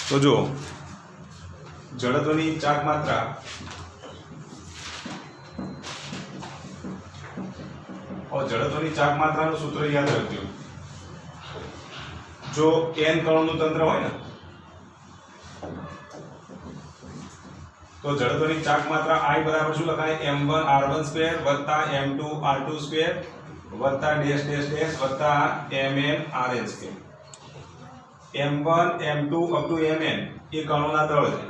તો જો જડત્વની ચાક માત્રા જડત્વની ચાક માત્રાનું સૂત્ર યાદ રાખજો। જો n કણોનું તંત્ર હોય ને તો જડત્વની ચાક માત્રા I બરાબર શું લખાય m1 r1 સ્ક્વેર વત્તા m2 r2 સ્ક્વેર વત્તા ડેશ ડેશ ડેશ વત્તા mn rn square. m1 m2 up to mn એ કણોના દળ છે।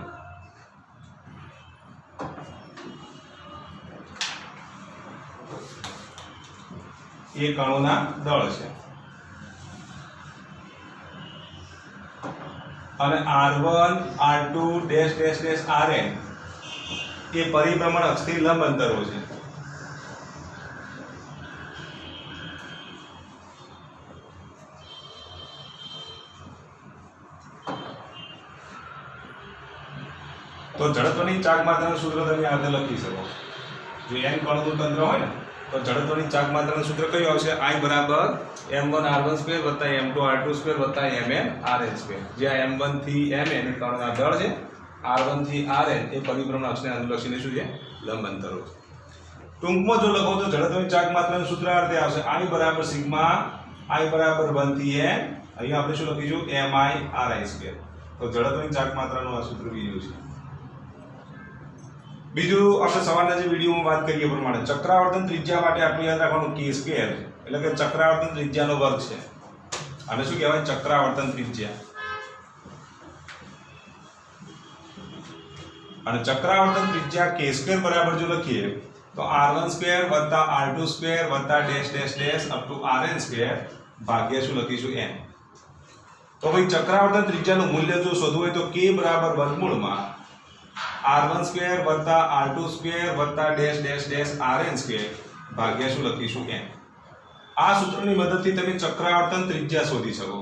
એ કણોના દળ છે અને r1 r2 dash dash dash rn એ પરિભ્રમણ અક્ષથી લંબ અંતરો છે। તો જડત્વની ચાક માત્રાનું સૂત્ર તમે આ રીતે લખી શકો। જો n કણોનું તંત્ર હોય ને તો જડત્વની ચાક માત્રાનું સૂત્ર કયું આવશે I બરાબર m1 r1 સ્ક્વેર વત્તા m2 r2 સ્ક્વેર વત્તા mn rn સ્ક્વેર। જ્યાં m1 થી mn એ કણોના દળ છે, r1 થી rn એ પરિભ્રમણ અક્ષને અનુલક્ષીને શું છે લંબ અંતરો છે। ટૂંકમાં જો લખો તો જડત્વની ચાક માત્રાનું સૂત્ર આ રીતે આવશે I બરાબર સિગ્મા I બરાબર 1 થી n અહીંયા આપણે શું લખીશું mi ri સ્ક્વેર। તો જડત્વની ચાક માત્રાનું આ સૂત્ર બીજું છે। બીજું આપણે સવારના જે વિડીયોમાં વાત કરીએ પ્રમાણે ચક્રાવર્તન ત્રિજ્યા માટે આપણે યાદ રાખવાનું k સ્ક્વેર એટલે કે ચક્રાવર્તન ત્રિજ્યાનો વર્ગ છે। આને શું કહેવાય ચક્રાવર્તન ત્રિજ્યા। અને ચક્રાવર્તન ત્રિજ્યા k સ્ક્વેર બરાબર જો લખીએ તો r1 સ્ક્વેર વત્તા r2 સ્ક્વેર વત્તા dash dash dash up to rn square ભાગ્યા શું લખીશું n। તો ભાઈ ચક્રાવર્તન ત્રિજ્યાનું મૂલ્ય જો શોધવું હોય તો k બરાબર વર્ગમૂળમાં r1 સ્ક્વેર વત્તા r2 સ્ક્વેર વત્તા dash dash dash rn square ભાગ્યા શું લખીશું n। આ સૂત્રની મદદથી તમે ચક્રાવર્તન ત્રિજ્યા શોધી શકો।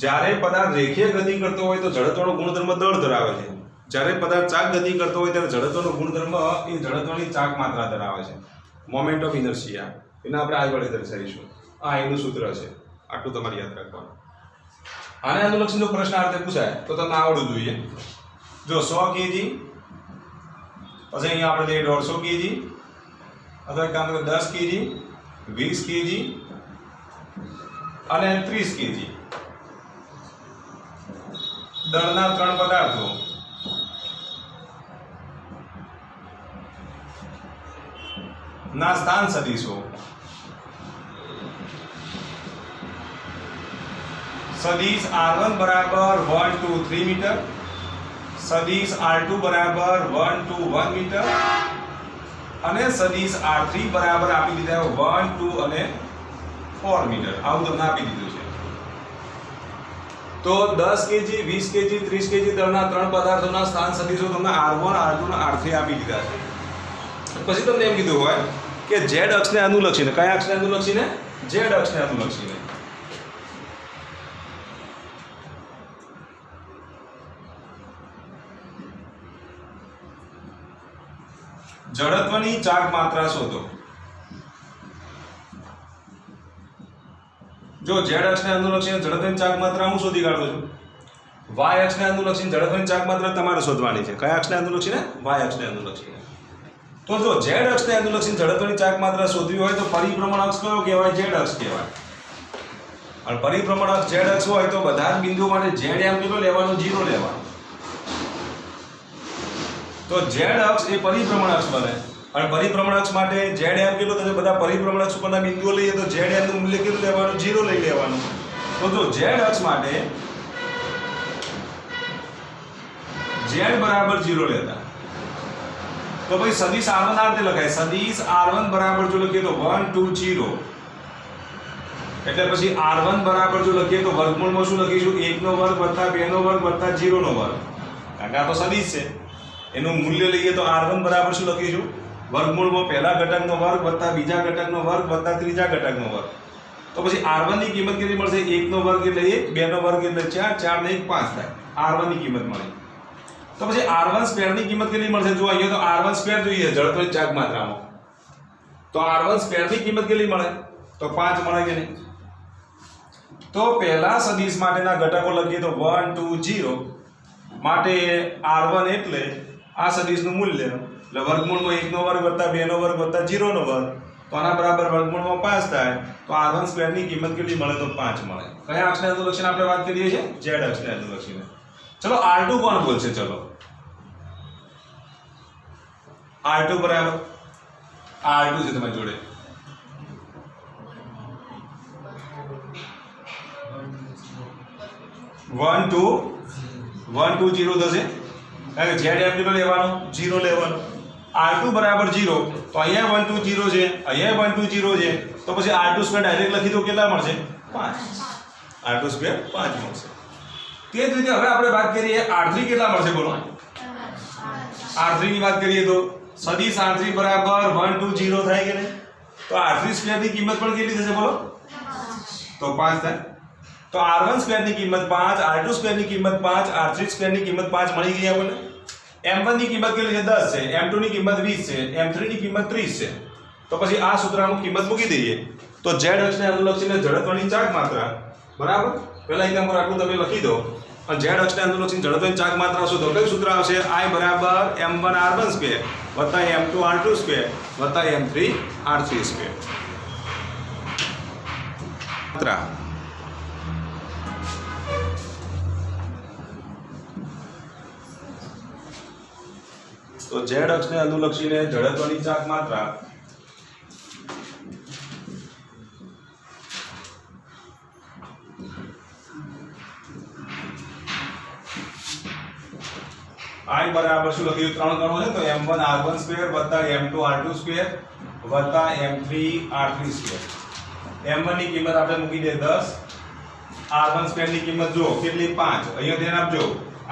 જ્યારે પદાર્થ રેખીય ગતિ કરતો હોય તો જડત્વનો ગુણધર્મ દળ ધરાવે છે, જ્યારે પદાર્થ ચાક ગતિ કરતો હોય ત્યારે જડત્વનો ગુણધર્મ એ જડત્વની ચાક માત્રા ધરાવે છે, મોમેન્ટ ઓફ ઇનર્શિયા। એને આપણે આગળ દર્શાવીશું। આ એનું સૂત્ર છે, આટલું તમારે યાદ રાખવાનું। આને અનુલક્ષીનો પ્રશ્ન આ રીતે પૂછાય તો તમને આવડવું જોઈએ। જો 100 kg પછી અહીંયા આપણે લઈએ 150 kg અથવા કામ કરે 10 kg 20 kg અને 30 kg દળના ત્રણ પદાર્થો ના સ્થાન સદિશો સદિશ r1 બરાબર 1 to 3 મીટર, સદિશ r2 બરાબર 1 to 1 મીટર અને સદિશ r3 બરાબર આપી દીધા 1 2 અને 4 મીટર। આવું તમને આપી દીધું છે। તો 10 kg 20 kg 30 kg દળના ત્રણ પદાર્થોના સ્થાન સદિશો તમને r1 r2 અને r3 આપી દીધા છે। પછી તમને એમ કીધું હોય કે z અક્ષને અનુલક્ષીને, કયા અક્ષને અનુલક્ષીને z અક્ષને અનુલક્ષીને જડત્વની ચાક માત્રા શોધો। જો z અક્ષને અનુલક્ષીને જડત્વની ચાક માત્રા હું શોધી કાઢું છું। y અક્ષને અનુલક્ષીને જડત્વની ચાક માત્રા તમારે શોધવાની છે। કયા અક્ષને અનુલક્ષીને? y અક્ષને અનુલક્ષીને। તો જો z અક્ષને અનુલક્ષીને જડત્વની ચાક માત્રા શોધવી હોય તો પરિભ્રમણ અક્ષ કયો કહેવાય? z અક્ષ કહેવાય। અને પરિભ્રમણ અક્ષ z અક્ષ હોય તો બધા જ બિંદુઓ માટે z એમ કેટલો લેવાનો? 0 લેવાનો। તો z અક્ષ એ પરિભ્રમણ અક્ષ બને અને પરિભ્રમણ અક્ષ માટે z એમ કેટલો થશે? બધા પરિભ્રમણ અક્ષ ઉપરના બિંદુઓ લઈએ તો z એમ નું મૂલ્ય કેટલું લેવાનું? 0 લઈ લેવાનું। તો જો z અક્ષ માટે z બરાબર 0 લેતા તો ભાઈ સદિશ r1 આ રીતે લખાય। સદિશ r1 બરાબર જો લખીએ તો 1 2 0 એટલે પછી r1 બરાબર જો લખીએ તો વર્ગમૂળમાં શું લખીશું? 1 નો વર્ગ વત્તા 2 નો વર્ગ વત્તા 0 નો વર્ગ, કારણ કે આ તો સદિશ છે। એનું મૂલ્ય લઈએ તો r1 બરાબર શું લખીશું? વર્ગમૂળમાં પહેલા ઘટકનો વર્ગ વત્તા બીજા ઘટકનો વર્ગ વત્તા ત્રીજા ઘટકનો વર્ગ। તો પછી r1 ની કિંમત કેટલી મળશે? 1 નો વર્ગ એટલે 1, 2 નો વર્ગ એટલે 4, 4 ને 1 5 થાય। r1 ની કિંમત મળી। તો પછી r1 સ્ક્વેર ની કિંમત કેટલી મળશે? જો અહીંયા તો r1 સ્ક્વેર જોઈએ જડત્વની ચાક માત્રામાં, તો r1 સ્ક્વેર ની કિંમત કેટલી મળે? તો 5 મળે કે નહીં? તો પહેલા સદિશ માટેના ઘટકો લખીએ તો 1 2 0 માટે r1 એટલે આ સદિશનું મૂલ્ય એટલે વર્ગમૂળમાં 1 નો વર્ગ વત્તા 2 નો વર્ગ વત્તા 0 નો વર્ગ તો આના બરાબર વર્ગમૂળમાં 5 થાય તો r1 સ્ક્વેર ની કિંમત કેટલી મળે તો 5 મળે. કયા અક્ષને અનુલક્ષીને આપણે વાત કરીએ છીએ? z અક્ષને અનુલક્ષીને. ચલો r2 કોણ બોલશે? ચલો r2 બરાબર r2 છે તમારી જોડે. વન ટુ 0 થશે કારણ કે z એફ લેવાનો 0 લેવાનો. r2 બરાબર 0 તો અહીંયા 1 2 0 છે, અહીંયા 1 2 0 છે તો પછી r2 સ્ક્વેર ડાયરેક્ટ લખી દો કેટલા મળશે? 5. r2 સ્ક્વેર 5 મળશે. તે જ રીતે હવે આપણે વાત કરીએ r3 કેટલા મળશે બોલો? r3 ની વાત કરીએ તો સદિશ r3 બરાબર 1 2 0 થાય કે નહીં? તો r3 સ્ક્વેર ની કિંમત પણ કેટલી થશે બોલો? તો 5 થાય. તો r1 સ્ક્વેર ની કિંમત 5, r2 સ્ક્વેર ની કિંમત 5, r3 સ્ક્વેર ની કિંમત 5 મળી ગઈ આપણને. m1 ની કિંમત કેટલી છે? 10 છે. m2 ની કિંમત 20 છે. m3 ની કિંમત 30 છે. તો પછી આ સૂત્રમાં કિંમત મૂકી દઈએ તો z અક્ષને અનુલક્ષીને જડત્વની ચાક માત્રા બરાબર પહેલા એકમ પર આટલું તમે લખી દો અને z અક્ષને અનુલક્ષીને જડત્વની ચાક માત્રા શોધો. કયું સૂત્ર આવશે? I બરાબર m1 r1 સ્ક્વેર વત્તા m2 r2 સ્ક્વેર વત્તા m3 r3 સ્ક્વેર. માત્રા તો z અક્ષને અનુલક્ષીને જડત્વની ચાક માત્રા I બરાબર શું લખ્યું? ત્રણ ગણો છે તો m1 r1 સ્ક્વેર વત્તા m2 r2 સ્ક્વેર વત્તા m3 r3 સ્ક્વેર. m1 ની કિંમત આપણે મૂકી દે 10, r1 સ્ક્વેર ની કિંમત જો કેટલી? 5. અહીંયા ધ્યાન આપજો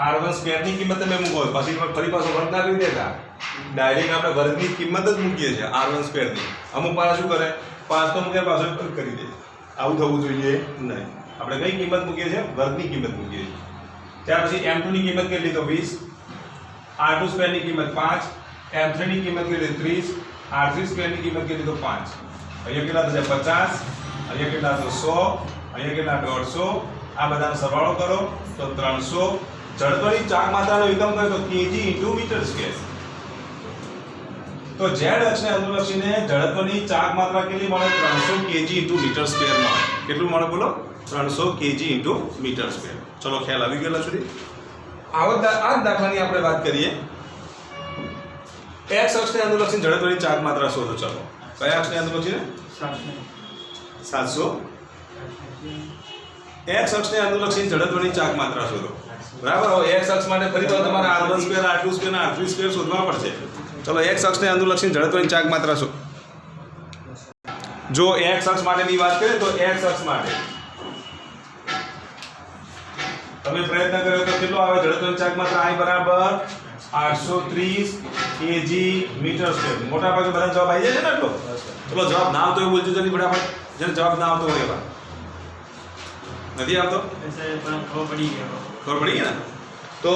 r1 સ્ક્વેર ની કિંમત તમે મૂકો પછી ફરી પાછો વર્ગ ના કરી દેતા, ડાયરેક્ટ આપણે વર્ગની કિંમત જ મૂકીએ છીએ r1 સ્ક્વેર ની. અમુક પાછા શું કરે 5 તો મૂકે પાછો વર્ગ કરી દે. આવું થવું જોઈએ નહીં. આપણે કઈ કિંમત મૂકીએ છીએ? વર્ગની કિંમત મૂકીએ છીએ. ત્યાર પછી m2 ની કિંમત કેટલી? તો 20, r2 સ્ક્વેર ની કિંમત 5, m3 ની કિંમત કેટલી? 30, r3 સ્ક્વેર ની કિંમત કેટલી? તો 5. અહીંયા કેટલા થશે? 50, અહીંયા કેટલા? તો 100, અહીંયા કેટલા? 150. આ બધાનો સરવાળો કરો તો 300. જડત્વની ચાક માત્રાનો એકમ કયો? તો kg * મીટર સ્ક્વેર. તો z અક્ષને અનુલક્ષીને જડત્વની ચાક માત્રા કેટલી મળે? 300 kg * મીટર સ્ક્વેર મળે. કેટલું મળે બોલો? 300 kg * મીટર સ્ક્વેર. ચલો ખ્યાલ આવી ગયો સુધી? આ દાખલાની આપણે વાત કરીએ. x અક્ષને અનુલક્ષીને જડત્વની ચાક માત્રા શોધો. ચલો કયા અક્ષને અનુલક્ષીને? 700. x અક્ષને અનુલક્ષીને જડત્વની ચાક માત્રા શોધો. બરાબર. હવે x અક્ષ માટે ફરી તો તમારે r1 સ્ક્વેર, r2 સ્ક્વેર અને r3 સ્ક્વેર શોધવા પડશે. ચલો x અક્ષને અનુલક્ષીને જડત્વની ચાક માત્રા શોધો. જો x અક્ષ માટેની વાત કરીએ તો x અક્ષ માટે તમે પ્રયત્ન કર્યો તો કેટલો આવે? જડત્વની ચાક માત્રા I બરાબર 830 kg મીટર સ્ક્વેર. મોટા ભાગે બધા જવાબ આવી જાય છે ને એટલો? ચલો જવાબ ના આવતો હોય બોલજો જલ્દી ફટાફટ. જેને જવાબ ના આવતો હોય એવા નથી આવતો? ખબર પડી ગઈ ને? તો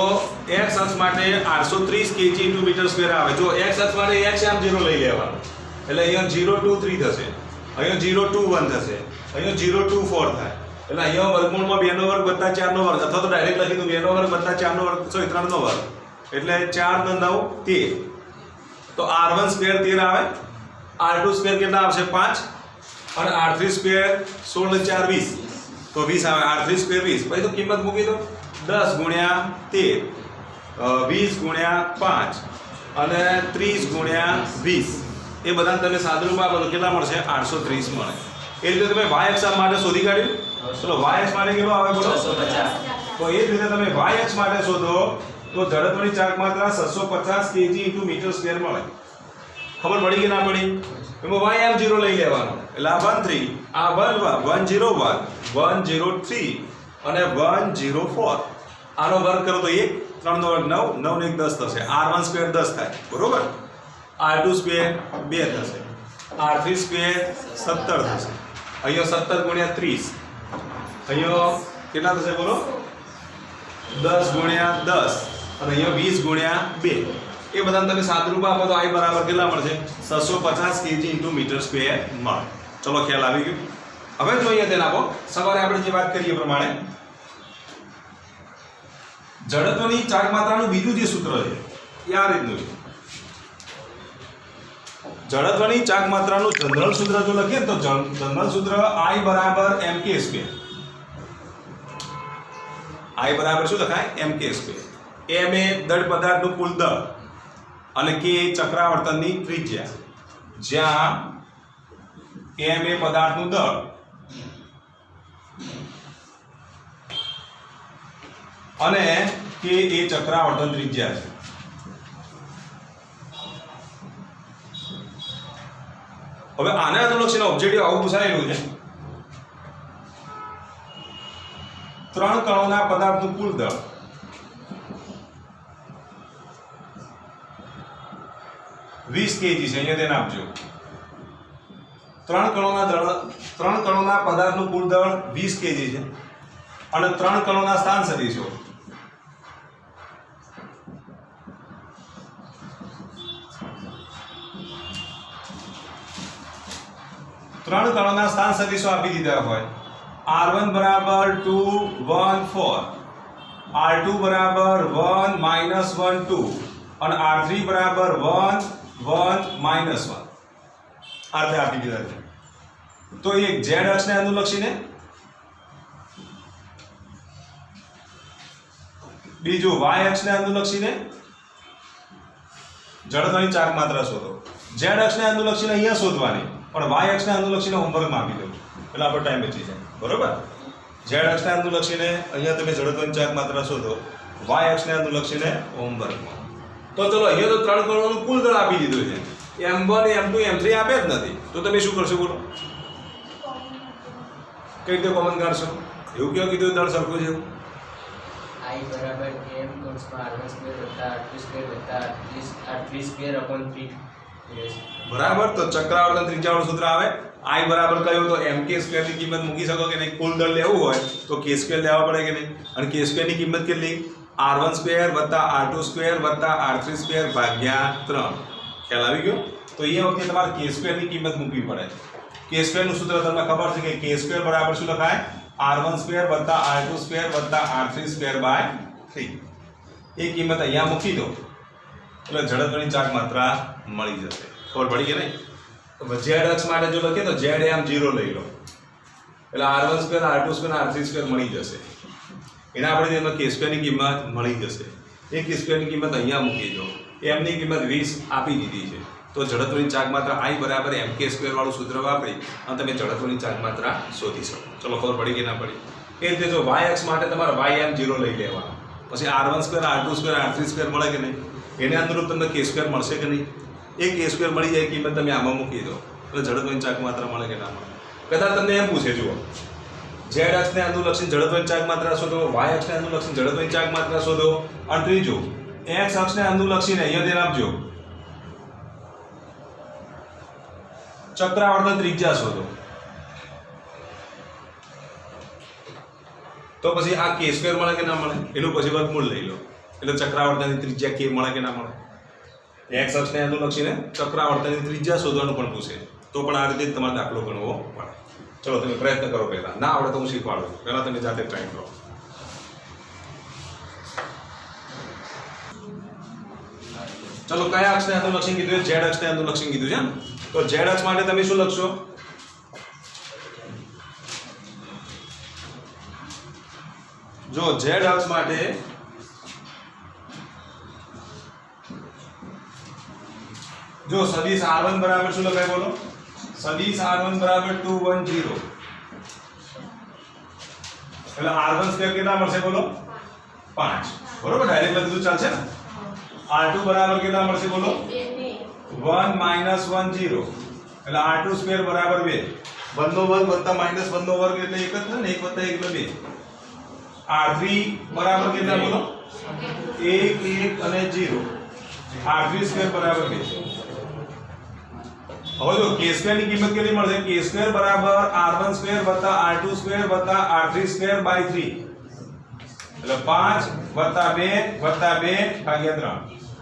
x અક્ષ માટે 830 kg * મીટર સ્ક્વેર આવે. જો x અક્ષ માટે x આમ 0 લઈ લેવાનું એટલે અહીંયા 0 2 3 થશે, અહીંયા 0 2 1 થશે, અહીંયા 0 2 4 થાય. એટલે અહીંયા વર્ગમૂળમાં 2 નો વર્ગ વત્તા 4 નો વર્ગ અથવા તો ડાયરેક્ટ લખી દઉં 2 નો વર્ગ વત્તા 4 નો વર્ગ સોરી 3 નો વર્ગ એટલે 4 * 9 13. તો r1 સ્ક્વેર 13 આવે, r2 સ્ક્વેર કેટલા આવશે? 5 અને r3 સ્ક્વેર 16 * 4 20 તો 20 આવે. r3 square 20. પછી તો કિંમત મૂકી દો 10 * 13, 20 * 5 અને 30 * 20. એ બધાને તમે સાદુરૂપ આપો તો કેટલા મળશે? 830 મળે. એ રીતે તમે y અક્ષ માટે શોધી કાઢ્યું. ચલો y અક્ષ માટે કેટલો આવે બોલો? 650. તો એ જ રીતે તમે y અક્ષ માટે શોધો તો જડત્વની ચાક માત્રા 650 kg * મીટર સ્ક્વેર મળે. ખબર પડી કે ના પડી? એમાં y આમ 0 લઈ લેવાનો એટલે આ 13, આ 101, 103 અને 104. આનો વર્ગ કરો તો 1, 3 નો વર્ગ 9, 9 ને 1 10 થશે. r1 સ્ક્વેર 10 થાય બરોબર. r2 સ્ક્વેર 2 થશે, r3 સ્ક્વેર 17 થશે. અહીંયા 17 * 30 અહીંયા કેટલા થશે બોલો? 10 * 10 અને અહીંયા 20 * 2. એ બધાને તમે સાદુરૂપ આપો તો I બરાબર કેટલા મળશે? 650 kg * મીટર સ્ક્વેર મળે. ચલો ખ્યાલ આવી ગયો? હવે જોઈએ તેને આપો સવારે આપણે જે વાત કરીએ પ્રમાણે જડત્વની ચાક માત્રાનું બીજું જે સૂત્ર છે એ આ રીતનું છે. જડત્વની ચાક માત્રાનું જનરલ સૂત્ર જો લખીએ તો જનરલ સૂત્ર I બરાબર mk². I બરાબર શું લખાય mk². m એ દળ પદાર્થનું કુલ દળ અને k એ ચક્રાવર્તનની ત્રિજ્યા, જ્યાં m એ પદાર્થનું દળ અને k એ ચક્રાવર્તન ત્રિજ્યા છે. હવે આને અનુલક્ષીને ઓબ્જેક્ટિવ આવું પૂછાયેલું છે. 3 કણોના પદાર્થનું કુલ દળ kg છે. અહીંયા તેને આપજો. 3 કણોના પદાર્થનું કુલ દળ 20 kg છે અને 3 કણોના સ્થાન સદિશો આપી દીધા હોય. R1 બરાબર 2 1 4, R2 બરાબર 1 -1 2 અને R3 બરાબર 1 1 -1 આ રીતે આપી દીધા છે. તો એક z અક્ષને અનુલક્ષીને, બીજું y અક્ષને અનુલક્ષીને જડત્વની ચાક માત્રા શોધો. z અક્ષને અનુલક્ષીને અહીંયા શોધવાની, પણ y અક્ષને અનુલક્ષીને હોમવર્કમાં આપી દઉં એટલે આપણો ટાઈમ બચી જાય. બરોબર? z અક્ષને અનુલક્ષીને અહીંયા તમે જડત્વની ચાક માત્રા શોધો, y અક્ષને અનુલક્ષીને હોમવર્કમાં. તો ચલો અહીંયા તો 3 કણોનું કુલ દળ આપી દીધું છે. m1 m2 m3 આપે જ નથી, તો તમે શું કરશો બોલો? કઈ રીતે કોમન કાઢશો? એવું કેવું કીધું દળ સરખું છે? I બરાબર m r1² r2² r3² બરાબર. તો ચક્રાવર્તન ત્રિજ્યાવાળું સૂત્ર આવે. I બરાબર કયું તો mk² ની કિંમત મૂકી શકો કે નહીં? કુલ દળ લેવું હોય તો k² લેવા પડે કે નહીં? અને k² ની કિંમત કેટલી? r1² + r2² + r3² ભાગ્યા 3. ખ્યાલ આવી ગયો? તો એ વખતે તમારે k² ની કિંમત મૂકવી પડે. k² નું સૂત્ર તમને ખબર છે કે k² બરાબર શું લખાય? r1² + r2² + r3² 3. એ કિંમત અહીંયા મૂકી દો એટલે જડત્વની ચાક માત્રા મળી જશે. ખબર પડી કે નહીં? તો z અક્ષ માટે જો લખીએ તો z એ આમ 0 લઈ લો એટલે r1² r2² r3² મળી જશે. એના આપણે એમાં k² ની કિંમત મળી જશે. એ k² ની કિંમત અહીંયા મૂકી દો. m ની કિંમત 20 આપી દીધી છે. તો જડત્વની ચાક માત્રા I બરાબર mk² વાળું સૂત્ર વાપરી અને તમે જડત્વની ચાક માત્રા શોધી શકો. ચલો ખબર પડી કે ના પડી? એ રીતે જો y અક્ષ માટે તમારે y m 0 લઈ લેવાનો, પછી r1² r2² r3² મળે કે નહીં? એને અનુરૂપ તમને k² મળશે કે નહીં? એ k² મળી જાય કિંમત તમે આમાં મૂકી દો એટલે જડત્વની ચાક માત્રા મળે કે ના મળે? કદાચ તમને એમ પૂછે, જુઓ z અક્ષને અનુલક્ષીને જડત્વની ચાક માત્રા શોધો, y અક્ષને અનુલક્ષીને જડત્વની ચાક માત્રા શોધો, અને ત્રીજું x અક્ષને અનુલક્ષીને અહીંયા ધ્યાન આપજો ચક્રાવર્તન ત્રિજ્યા શોધો. તો પછી આ k² મળે કે ના મળે? એનું પછી વર્ગમૂળ લઈ લો એટલે ચક્રાવર્તનની ત્રિજ્યા k મળે કે ના મળે? x અક્ષને અનુલક્ષીને ચક્રાવર્તનની ત્રિજ્યા શોધવાનું પણ પૂછે તો પણ આ રીતે તમારે દાખલો ગણવો પડે. ચલો તમે પ્રયત્ન કરો. પહેલા ના આવડે તો હું શીખવાડું, પહેલા તમે જાતે ટ્રાય કરો. ચલો કયા અક્ષને અનુલક્ષીને કીધું? z અક્ષને અનુલક્ષીને કીધું છે ને? તો z અક્ષ માટે તમે શું લખશો? જો z અક્ષ માટે જો સદિશ r1 બરાબર શું લખાય બોલો? સદિશ r1 બરાબર 2 1 0 એટલે r1² કેટલા મળશે બોલો? 5. બરોબર? ડાયરેક્ટ લખી ચાલશે ને? r2 બરાબર કેટલા મળશે બોલો? 1 - 1 0 એટલે r2² બરાબર 2. 1 નો વર્ગ વત્તા -1 નો વર્ગ એટલે 1 જ ને? 1 + 1 એટલે 2. r3 બરાબર કેટલા બોલો? 1 1 અને 0 r3² બરાબર 2. હવે જો k² ની કિંમત કેટલી મળશે? k² બરાબર r1² + r2² + r3² / 3 એટલે 5 + 2 + 2 ભાગ્યા 3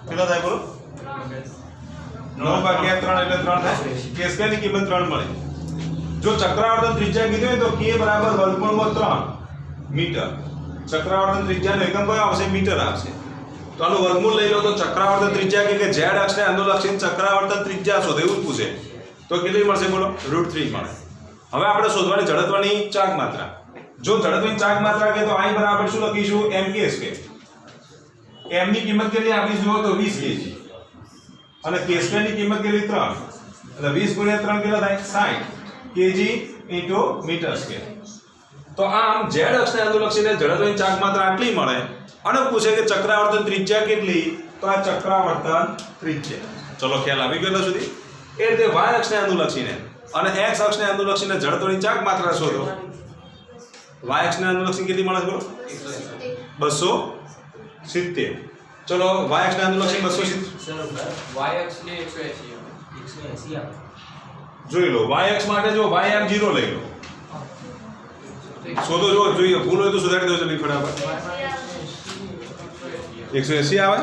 કેટલો થાય બોલો? 9 ભાગ્યા 3 એટલે 3 થાય. k² ની કિંમત 3 મળી. જો ચક્રાવર્તન ત્રિજ્યા કીધી હોય તો k બરાબર વર્ગમૂળમાં 3 મીટર. ચક્રાવર્તન ત્રિજ્યાનો એકમ કયો આવશે? મીટર આવશે. તો આનું વર્ગમૂળ લઈ લો તો ચક્રાવર્તન ત્રિજ્યા કે z અક્ષને અનુલક્ષીને ચક્રાવર્તન ત્રિજ્યા શોધો એવું જ પૂછે તો કેટલી મળશે બોલો? √3 મળે. હવે આપણે શોધવાની જડત્વની ચાક માત્રા. જો જડત્વની ચાક માત્રા કે તો I બરાબર શું લખીશું? mk². m ની કિંમત કેટલી આપી જુઓ તો 20 kg અને k² ની કિંમત કેટલી? 3. એટલે 20 × 3 કેટલા થાય? 60 kg × મીટર². તો આમ z અક્ષને અનુલક્ષીને જડત્વની ચાક માત્રા આટલી મળે અને પૂછે કે ચક્રાવર્તન ત્રિજ્યા કેટલી? તો આ ચક્રાવર્તન ત્રિજ્યા. ચલો ખ્યાલ આવી ગયો સુધી. એ રીતે y અક્ષને અનુલક્ષીને અને x અક્ષને અનુલક્ષીને જડત્વની ચાક માત્રા શોધો. y અક્ષને અનુલક્ષીને કેટલી મળે બોલો? 270. ચલો y અક્ષને અનુલક્ષીને 270 સર y અક્ષ ને 180 આવે. જોઈ લો. y અક્ષ માટે જો y એમ 0 લઈ લો. શોધો જો જોઈએ ભૂલ હોય તો સુધારી દો જલ્દી ફટાફટ. 180 આવે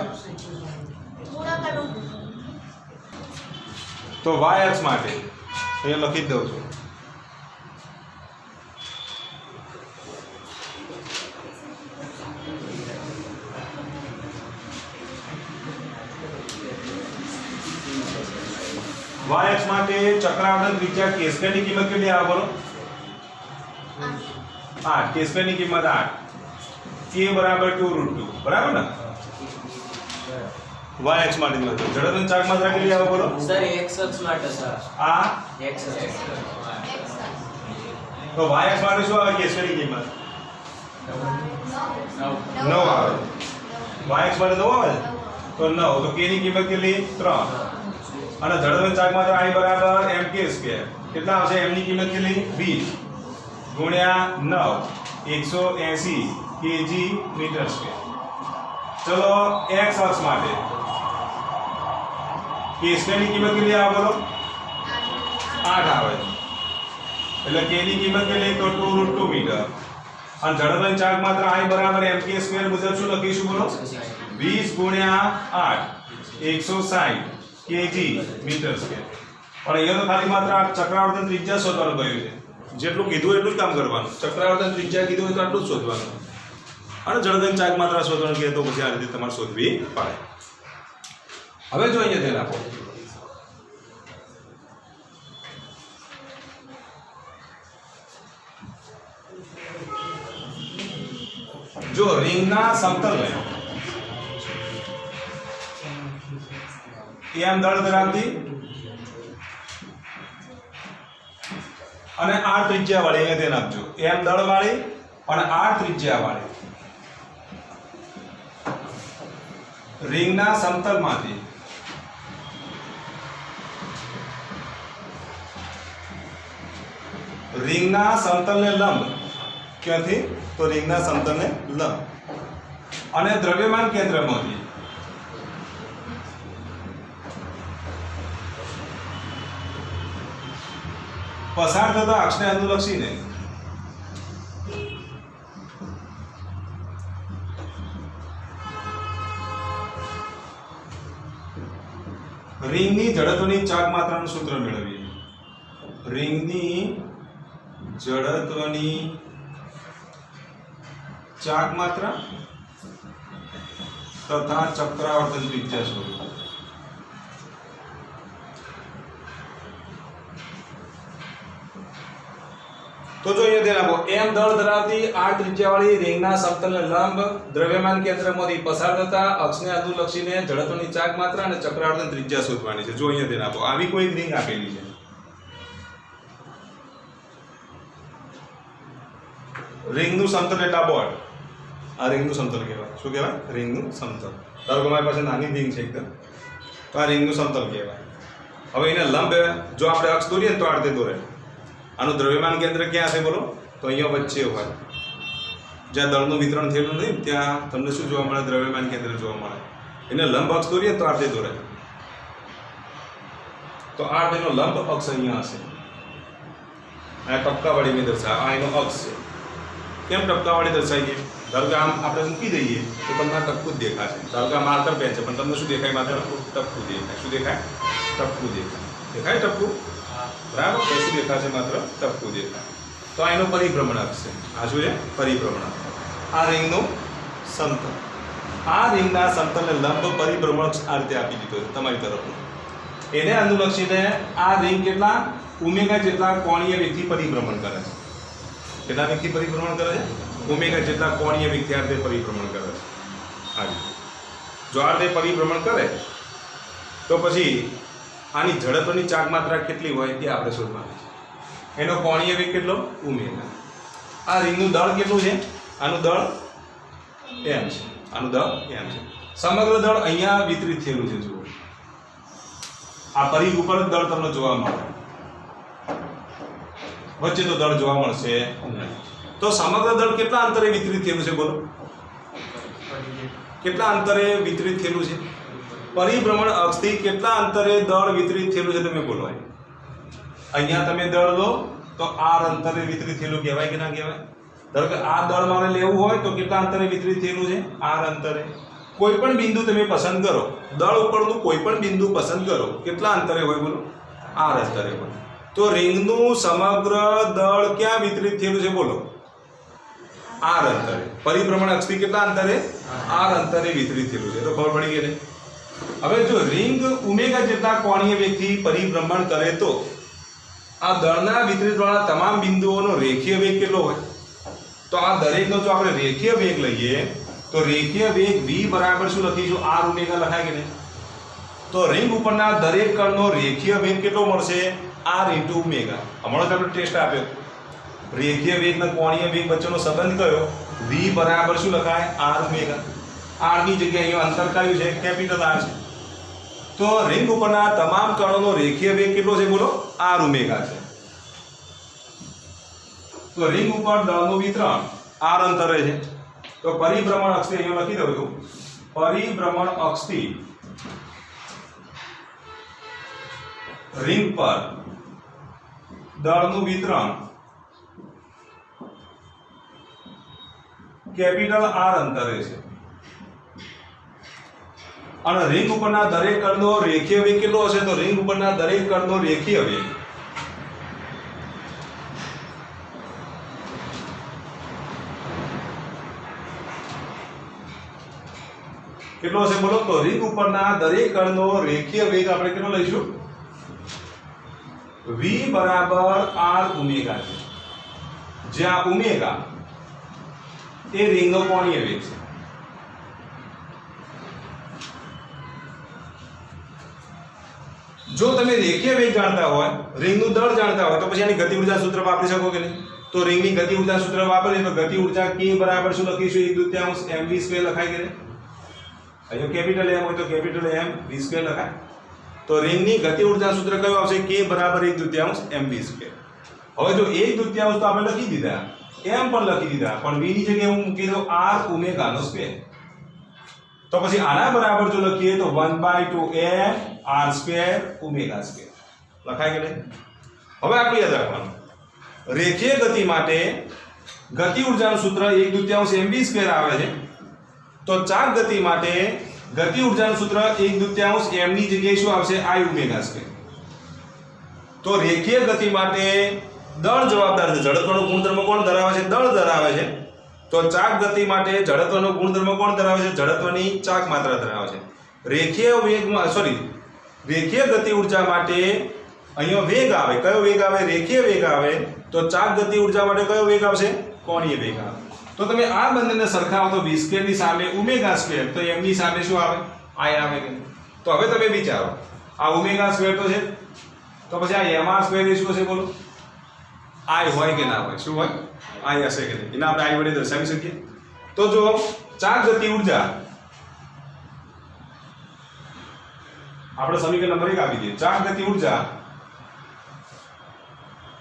તો y અક્ષ માટે અહીંયા લખી જ દઉં છું. y અક્ષ માટે ચક્રાવર્તન ત્રિજ્યા k² ની કિંમત કેટલી આવે બોલો? 8. k² ની કિંમત 8. k બરાબર 2√2 બરાબર ને? y અક્ષ માટે જડત્વની ચાક માત્રા કેટલી આવે બોલો? સર x અક્ષ માટે સર આ x અક્ષ તો y અક્ષ માટે શું આવે? k² ની કિંમત 9 આવે. y અક્ષ માટે 9 આવે તો 9 તો k ની કિંમત કેટલી? 3. અને જડત્વની ચાક માત્રા I બરાબર mk². કેટલા આવશે? m ની કિંમત કેટલી? 20 ગુણ્યા 9 180 kg મીટર². ચલો x અક્ષ માટે k² ની કિંમત કેટલી આવે બોલો? 8 આવે. એટલે k ની કિંમત કેટલી? તો 2√2 મીટર. અને જડત્વની ચાક માત્રા I બરાબર mk² મુજબ શું લખીશું બોલો? 20 ગુણ્યા 8 160 kg મીટર². પણ અહીંયા તો ખાલી માત્ર આ ચક્રાવર્તન ત્રિજ્યા શોધવાનું કહ્યું છે. જેટલું કીધું એટલું જ કામ કરવાનું. ચક્રાવર્તન ત્રિજ્યા કીધું હોય તો આટલું જ શોધવાનું. અને જડત્વની ચાક માત્રા શોધવાનું કહે તો પછી આ રીતે તમારે શોધવી પડે. હવે જો અહીંયા ધ્યાન આપો. જો રિંગના સમતલને m દળ ધરાવતી અને r ત્રિજ્યા વાળી, અહીંયા ધ્યાન આપજો, m દળ વાળી અને r ત્રિજ્યા વાળી રિંગના સમતલમાંથી રિંગના સમતલને લંબ. ક્યાંથી? તો રિંગના સમતલને લંબ અને દ્રવ્યમાન કેન્દ્રમાંથી પસાર થતા અક્ષને અનુલક્ષીને રિંગની જડત્વની ચાક માત્રાનું સૂત્ર મેળવીએ. રિંગની જડત્વની ચાક માત્રા તથા ચક્રાવર્તન ત્રિજ્યા શોધો. તો જો અહીંયા ધ્યાન આપો. m દળ ધરાવતી r ત્રિજ્યાવાળી રિંગના સમતલને લંબ દ્રવ્યમાન કેન્દ્રમાંથી પસાર થતા અક્ષને અનુલક્ષીને જડત્વની ચાક માત્રા અને ચક્રાવર્તન ત્રિજ્યા શોધવાની છે. જો અહીંયા ધ્યાન આપો. આવી કોઈ રિંગ આપેલી છે. રિંગનું સમતલ એટલે બોર્ડ. આ રિંગનું સમતલ કહેવાય. શું કહેવાય? રિંગનું સમતલ. ધારો કે મારી પાસે નાની રિંગ છે એકદમ, તો આ રિંગનું સમતલ કહેવાય. હવે એને લંબ જો આપણે અક્ષ દોરીએ ને તો આ રીતે દોરે. આનું દ્રવ્યમાન કેન્દ્ર ક્યાં છે બોલો? તો અહીંયા વચ્ચે હોય. જ્યાં દળનું વિતરણ થયેલું નહીં ત્યાં તમને શું જોવા મળે? દ્રવ્યમાન કેન્દ્ર જોવા મળે. એને લંબ અક્ષ દોરીએ તો આ રીતે દોરે. તો આ તેનો લંબ અક્ષ અહીંયા હશે. આ ટપકાવાળી મેં દર્શાવે. આ એનો અક્ષ છે. કેમ ટપકાવાળી દર્શાવી છે? ધારો કે આમ આપણે મૂકી દઈએ તો તમને આ ટપકું જ દેખાશે. ધારો કે આ માર્કર પેન છે પણ તમને શું દેખાય? માત્ર ટપકું દેખાય. શું દેખાય? ટપકું દેખાય. દેખાય ટપકું? હા. બરાબર. તો શું દેખાશે? માત્ર ટપકું દેખાય. તો આ એનો પરિભ્રમણાંક છે. આ શું છે? પરિભ્રમણાંક. આ રિંગનું સમતલ. આ રિંગના સમતલને લંબ પરિભ્રમણાંક આ રીતે આપી દીધો છે તમારી તરફનો. એને અનુલક્ષીને આ રિંગ કેટલા ઓમેગા જેટલા કોણીય વેગથી પરિભ્રમણ કરે છે. કેટલા વેગથી પરિભ્રમણ કરે છે? ઓમેગા જેટલા કોણીય વેગથી આ રીતે પરિભ્રમણ કરે છે. આ રીતે જો આ રીતે પરિભ્રમણ કરે તો પછી આની ઝડપની ચાક માત્રા કેટલી હોય તે આપણે શોધવાની છે. એનો કોણીય વેગ કેટલો? ઓમેગા. આ રિંગનું દળ કેટલું છે? આનું દળ m છે. આનું દળ m છે. સમગ્ર દળ અહીંયા વિતરિત થયેલું છે. જુઓ આ પરિઘ ઉપર જ દળ તમને જોવા મળે, વચ્ચે તો દળ જોવા મળશે નહીં. તો સમગ્ર દળ કેટલા અંતરે વિતરિત થયેલું છે? બોલો કેટલા અંતરે વિતરિત થયેલું છે? પરિભ્રમણ અક્ષથી કેટલા અંતરે દળ વિતરિત થયેલું છે? તમે બોલો. અહીંયા તમે દળ લો તો r અંતરે વિતરિત થયેલું કહેવાય કે ના કહેવાય? ધારો કે આ દળ મારે લેવું હોય તો કેટલા અંતરે વિતરિત થયેલું છે? r અંતરે. કોઈ પણ બિંદુ તમે પસંદ કરો, દળ ઉપરનું કોઈ પણ બિંદુ પસંદ કરો, કેટલા અંતરે હોય? બોલો r અંતરે હોય. તો રિંગનું સમગ્ર દળ ક્યાં વિતરિત થયેલું છે? બોલો r અંતરે. પરિભ્રમણ અક્ષથી કેટલા અંતરે? r અંતરે વિતરિત થયેલું છે. તો ખબર પડી ગઈ ને? હવે જો રિંગ ઓમેગા જેટલા કોણીય વેગથી પરિભ્રમણ કરે તો આ દળના વિતરિતવાળા તમામ બિંદુઓનો રેખીય વેગ કેટલો હોય? તો આ દરેકનો જો આપણે રેખીય વેગ લઈએ તો રેખીય વેગ v બરાબર શું લખીશું? r ઓમેગા લખાય કે નહીં? તો રિંગ ઉપરના દરેક કણનો રેખીય વેગ કેટલો મળશે? r * omega. હમણાં જ આપણે ટેસ્ટ આપ્યો. રેખીય વેગ અને કોણીય વેગ વચ્ચેનો સંબંધ કયો? v બરાબર શું લખાય? r omega. r ની જગ્યાએ અહીંયા અંતર કયું છે? કેપિટલ R છે. તો રિંગ ઉપરના તમામ કણોનો રેખીય વેગ કેટલો છે? બોલો r ઓમેગા છે. તો રિંગ ઉપર દળનું વિતરણ r અંતરે છે. તો પરિભ્રમણ અક્ષથી અહીંયા લખી દઉં છું. પરિભ્રમણ અક્ષથી રિંગ પર દળનું વિતરણ કેપિટલ R અંતરે છે. અને રિંગ ઉપરના દરેક કણનો રેખીય વેગ કેટલો હશે? તો રિંગ ઉપરના દરેક કણનો રેખીય વેગ કેટલો હશે? બોલો. તો રિંગ ઉપરના દરેક કણનો રેખીય વેગ આપણે કેટલો લઈશું? v બરાબર r ઓમેગા છે. જ્યાં ઓમેગા એ રિંગનો કોણીય વેગ છે. જો તમે રેખીય વેગ જાણતા હોય, રિંગનું દળ જાણતા હોય તો પછી આની ગતિ ઊર્જા સૂત્ર વાપરી શકો કે નહીં? તો રિંગની ગતિ ઊર્જા સૂત્ર વાપરીએ તો ગતિ ઊર્જા k બરાબર શું લખીશું? 1/2 mv² લખાય કે નહીં? અહીંયા કેપિટલ M હોય તો કેપિટલ M v² લખાય. તો રિંગની ગતિ ઊર્જા સૂત્ર કયું આવશે? k બરાબર 1/2 mv². હવે જો 1/2 તો આપણે લખી દીધા, m પણ લખી દીધા, પણ v ની જગ્યાએ હું મૂકી દઉં r ઓમેગાનો સ્ક્વેર. તો પછી આના બરાબર જો લખીએ તો 1/2 m r² ઓમેગા² લખાય કે નહીં? હવે આપણે યાદ રાખવાનું, રેખીય ગતિ માટે ગતિ ઊર્જાનું સૂત્ર 1/2 mv² આવે છે. તો ચાક ગતિ માટે ગતિ ઊર્જાનું સૂત્ર 1/2 m ની જગ્યાએ શું આવશે? I ઓમેગા². તો રેખીય ગતિ માટે દળ જવાબદાર છે. જડત્વનો ગુણધર્મ કોણ ધરાવે છે? દળ ધરાવે છે. તો ચાક ગતિ માટે જડત્વનો ગુણધર્મ કોણ ધરાવે છે? જડત્વની ચાક માત્રા ધરાવે છે. રેખીય ગતિ ઊર્જા માટે અહીંયા વેગ આવે. કયો વેગ આવે? રેખીય વેગ આવે. તો ચાક ગતિ ઊર્જા માટે કયો વેગ આવશે? કોણીય વેગ આવે. તો તમે આ બંનેને સરખાવો તો v² ની સામે ઓમેગા² તો m ની સામે શું આવે? I આવે કે? તો હવે તમે વિચારો, આ ઓમેગા² તો છે, તો પછી આ mr² એ શું હશે? બોલો I હોય કે ના હોય? શું હોય? I હશે કે નહીં? એને આપણે I વડે દર્શાવી શકીએ. તો જો ચાક ગતિ ઊર્જા આપણે સમીકરણ નંબર 1 આપી દઈએ. ચાક ગતિ ઊર્જા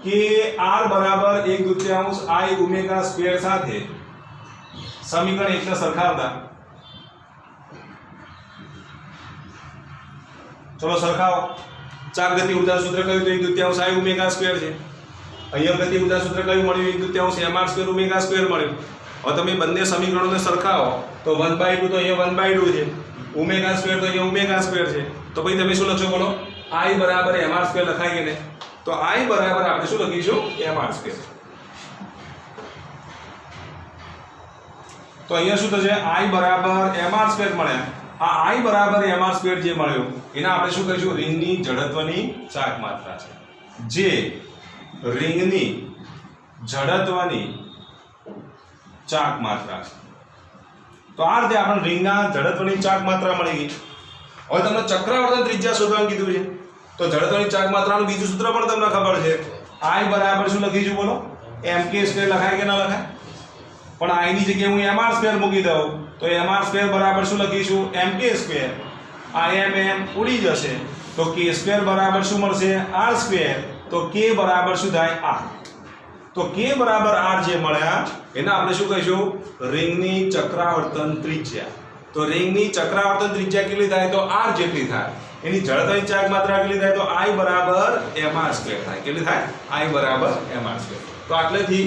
કે r બરાબર 1/2 I ઓમેગા² સાથે સમીકરણ 1 ને સરખાવતા, ચલો સરખાવો. ચાક ગતિ ઊર્જાનું સૂત્ર કયું? તો 1/2 I ઓમેગા² છે. અહીંયા ગતિ ઊર્જા સૂત્ર કયું મળ્યું? 1/2 mr² ઓમેગા² મળ્યું. હવે તમે બંને સમીકરણોને સરખાવો તો 1/2 તો અહીંયા 1/2 છે, ઓમેગા² તો અહીંયા ઓમેગા² છે. તો પછી તમે શું લખશો? બોલો I બરાબર mr² લખાય કે નહીં? તો I બરાબર આપણે શું લખીશું? mr². તો અહીંયા શું થશે? I બરાબર mr² મળ્યા. આ I બરાબર mr² જે મળ્યો એના આપણે શું કહીશું? રિંગની જડત્વની ચાક માત્રા છે. જે રિંગની જડત્વની ચાક માત્રા છે. તો આ રીતે આપણે રિંગના જડત્વની ચાક માત્રા મળી ગઈ. હવે તમને ચક્રાવર્તન ત્રિજ્યા શોધવાનું કીધું છે. તો જડત્વની ચાક માત્રાનું બીજું સૂત્ર પણ તમને ખબર છે. I બરાબર શું લખીશું બોલો? mk² લખાય કે ન લખાય? પણ I ની જગ્યાએ હું mr² મૂકી દઉં તો mr² બરાબર શું લખીશું? mk². આ m ઉડી જશે તો k² બરાબર શું મળશે? r². તો k બરાબર શું થાય? r. તો k બરાબર r જે મળ્યા એને આપણે શું કહીશું? રિંગની ચક્રાવર્તન ત્રિજ્યા. તો રિંગની ચક્રાવર્તન ત્રિજ્યા કેટલી થાય? તો r જેટલી થાય. એની જડત્વની ચાક માત્રા કેટલી થાય? તો I બરાબર mr² થાય. કેટલી થાય? I બરાબર mr². તો આટલેથી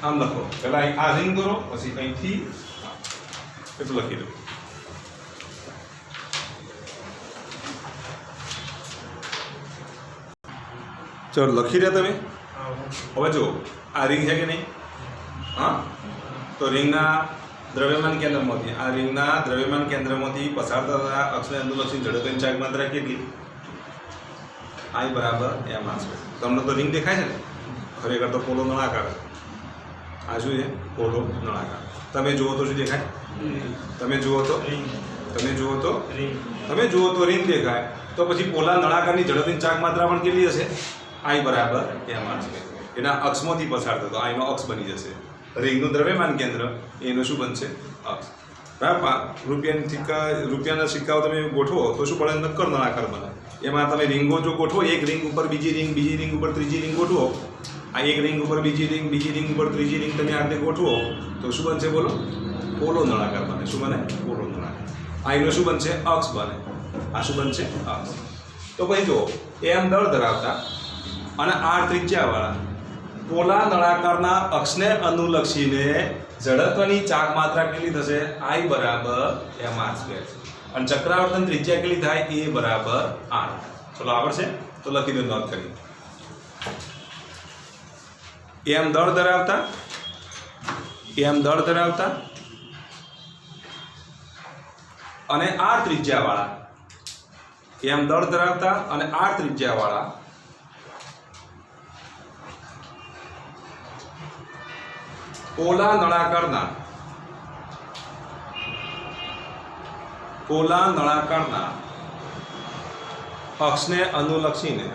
આમ લખો. પહેલા આ રિંગ દોરો, પછી અહીંથી એટલું લખી દો. ચલો લખી રહ્યા તમે. હવે જો આ રિંગ છે કે નહીં? હા. તો રિંગના દ્રવ્યમાન કેન્દ્રમાંથી પસાર થતા અક્ષને અનુલક્ષી જડત્વની ચાક માત્રા કેટલી? I બરાબર mr². તમને તો રિંગ દેખાય છે ને? ખરેખર તો પોલો નળાકાર. આ શું છે? પોલો નળાકાર. તમે જુઓ તો શું દેખાય? તમે જુઓ તો રિંગ દેખાય. તો પછી પોલા નળાકારની જડત્વની ચાક માત્રા પણ કેટલી હશે? I બરાબર mr². એના અક્ષમાંથી પસાર થતો I નો અક્ષ બની જશે. રિંગનું દ્રવ્યમાન કેન્દ્ર એનું શું બનશે? અક્ષ. બરાબર. રૂપિયાના સિક્કાઓ તમે ગોઠવો તો શું પડે? નક્કર નળાકાર બને. એમાં તમે રિંગો જો ગોઠવો, એક રિંગ ઉપર બીજી રિંગ ઉપર ત્રીજી રિંગ ગોઠવો, આ એક રિંગ ઉપર બીજી રિંગ ઉપર ત્રીજી રિંગ તમે આ રીતે ગોઠવો તો શું બનશે બોલો? પોલો નળાકાર બને. શું બને? પોલો નળાકાર. I નો શું બનશે? અક્ષ બને. આ શું બનશે? અક્ષ. તો પછી જો m દળ ધરાવતા અને r ત્રિજ્યાવાળા પોલા નળાકારના અક્ષને અનુલક્ષીને જડત્વની ચાક માત્રા કેટલી થશે? I બરાબર mr². અને ચક્રાવર્તન ત્રિજ્યા કેટલી થાય? A બરાબર r. ચલો આવડશે તો લખી દો, નોંધ કરી. m દળ ધરાવતા અને r ત્રિજ્યાવાળા પોલા નળાકારના અક્ષને અનુલક્ષીને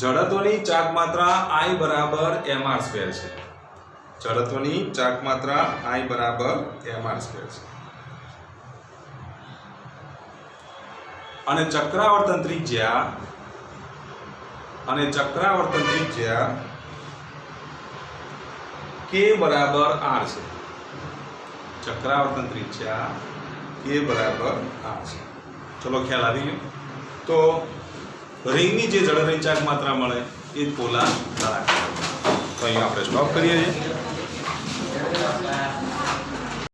જડત્વની ચાક માત્રા I બરાબર mr² છે. જડત્વની ચાક માત્રા I બરાબર mr² છે. અને ચક્રાવર્તન ત્રિજ્યા k બરાબર r છે. ચક્રાવર્તન ત્રિજ્યા k બરાબર r છે. ચલો ખ્યાલ આવી ગયો. તો રિંગની જે જડત્વની ચાક માત્રા મળે એ જ પોલા નળાકાર. તો અહીંયા આપણે સ્ટોપ કરીએ છીએ.